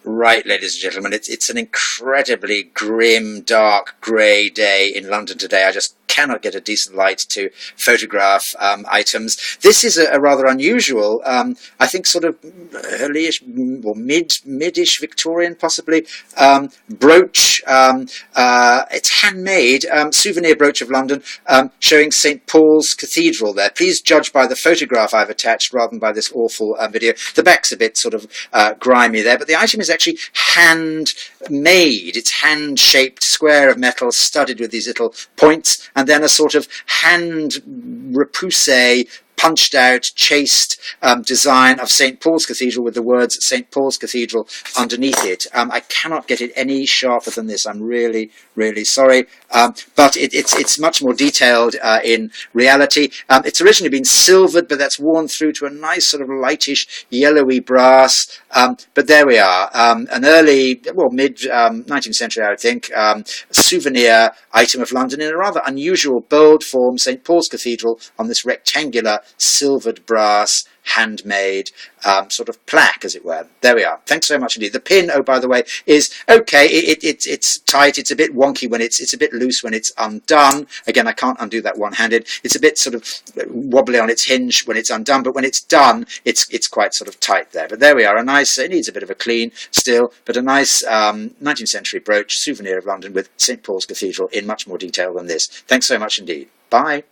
Right, ladies and gentlemen, it's an incredibly grim, dark, grey day in London today. I just cannot get a decent light to photograph items. This is a rather unusual, I think, sort of early-ish or mid-ish Victorian, possibly, brooch. It's handmade, souvenir brooch of London, showing St. Paul's Cathedral there. Please judge by the photograph I've attached rather than by this awful video. The back's a bit sort of grimy there, but the item is actually handmade. It's hand-shaped square of metal studded with these little points, and then a sort of hand repoussé punched out, chased design of St. Paul's Cathedral with the words St. Paul's Cathedral underneath it. I cannot get it any sharper than this. I'm really, really sorry. But it's much more detailed in reality. It's originally been silvered, but that's worn through to a nice sort of lightish yellowy brass. But there we are. An early, well, mid 19th century, I would think, souvenir item of London in a rather unusual bold form, St. Paul's Cathedral, on this rectangular silvered brass handmade sort of plaque, as it were. There we are. Thanks so much indeed. The pin, oh, by the way, is okay. It's tight. It's a bit wonky when it's a bit loose when it's undone. Again, I can't undo that one-handed. It's a bit sort of wobbly on its hinge when it's undone, but when it's done, it's quite sort of tight there. But there we are. A nice, it needs a bit of a clean still, but a nice 19th century brooch, souvenir of London with St. Paul's Cathedral in much more detail than this. Thanks so much indeed. Bye.